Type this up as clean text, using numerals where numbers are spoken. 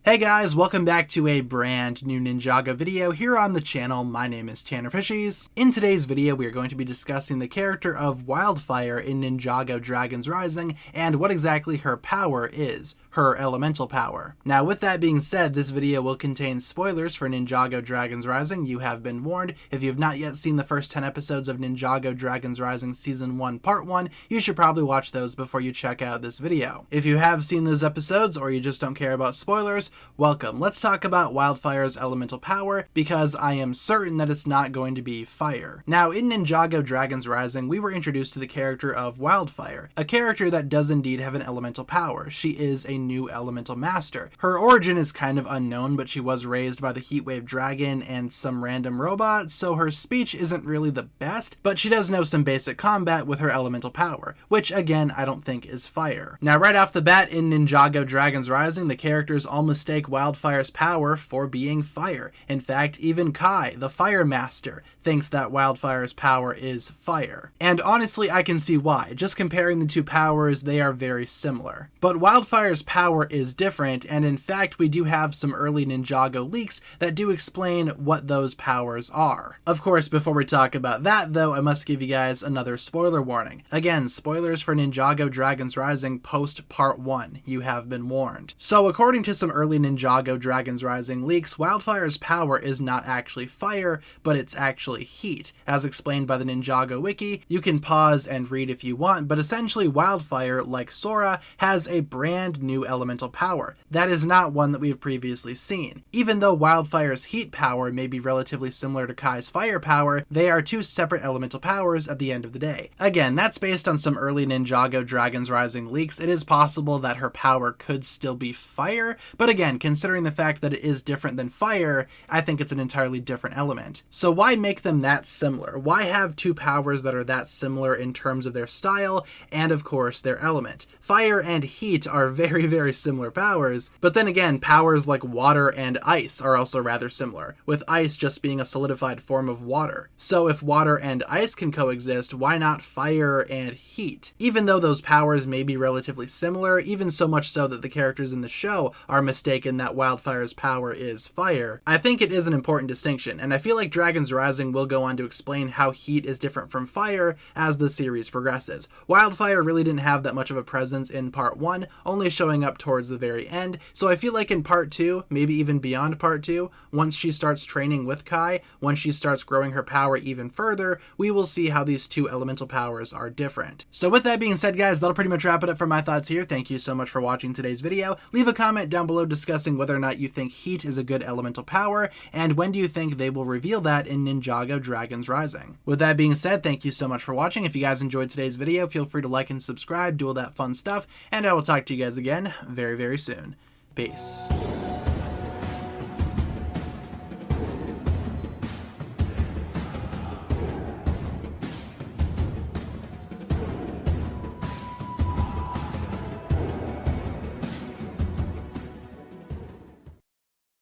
Hey guys, welcome back to a brand new Ninjago video here on the channel. My name is TannerFishies. In today's video, we are going to be discussing the character of Wyldfyre in Ninjago Dragons Rising and what exactly her power is, her elemental power. Now with that being said, this video will contain spoilers for Ninjago Dragons Rising. You have been warned. If you have not yet seen the first 10 episodes of Ninjago Dragons Rising Season 1 Part 1, you should probably watch those before you check out this video. If you have seen those episodes or you just don't care about spoilers, welcome. Let's talk about Wyldfyre's elemental power, because I am certain that it's not going to be fire. Now, in Ninjago Dragons Rising, we were introduced to the character of Wyldfyre, a character that does indeed have an elemental power. She is a new elemental master. Her origin is kind of unknown, but she was raised by the Heatwave Dragon and some random robot, so her speech isn't really the best, but she does know some basic combat with her elemental power, which again, I don't think is fire. Now, right off the bat in Ninjago Dragons Rising, the characters all mistake Wyldfyre's power for being fire. In fact, even Kai, the Fire Master, thinks that Wyldfyre's power is fire. And honestly, I can see why. Just comparing the two powers, they are very similar. But Wyldfyre's power is different, and in fact, we do have some early Ninjago leaks that do explain what those powers are. Of course, before we talk about that though, I must give you guys another spoiler warning. Again, spoilers for Ninjago Dragons Rising post Part 1. You have been warned. So according to some early Ninjago Dragons Rising leaks, Wyldfyre's power is not actually fire, but it's actually heat. As explained by the Ninjago wiki, you can pause and read if you want, but essentially Wyldfyre, like Sora, has a brand new elemental power. That is not one that we've previously seen. Even though Wyldfyre's heat power may be relatively similar to Kai's fire power, they are two separate elemental powers at the end of the day. Again, that's based on some early Ninjago Dragons Rising leaks. It is possible that her power could still be fire, but again, considering the fact that it is different than fire, I think it's an entirely different element. So why make them that similar? Why have two powers that are that similar in terms of their style and of course their element? Fire and heat are very, very similar powers, but then again, powers like water and ice are also rather similar, with ice just being a solidified form of water. So if water and ice can coexist, why not fire and heat? Even though those powers may be relatively similar, even so much so that the characters in the show are mistaken that Wyldfyre's power is fire, I think it is an important distinction, and I feel like Dragons Rising will go on to explain how heat is different from fire as the series progresses. Wyldfyre really didn't have that much of a presence in Part 1, only showing up towards the very end, so I feel like in Part 2, maybe even beyond Part 2, once she starts training with Kai, once she starts growing her power even further, we will see how these two elemental powers are different. So with that being said, guys, that'll pretty much wrap it up for my thoughts here. Thank you so much for watching today's video. Leave a comment down below discussing whether or not you think heat is a good elemental power, and when do you think they will reveal that in Ninjago Dragons Rising. With that being said, thank you so much for watching. If you guys enjoyed today's video, feel free to like and subscribe, do all that fun stuff, and I will talk to you guys again very, very soon. Peace.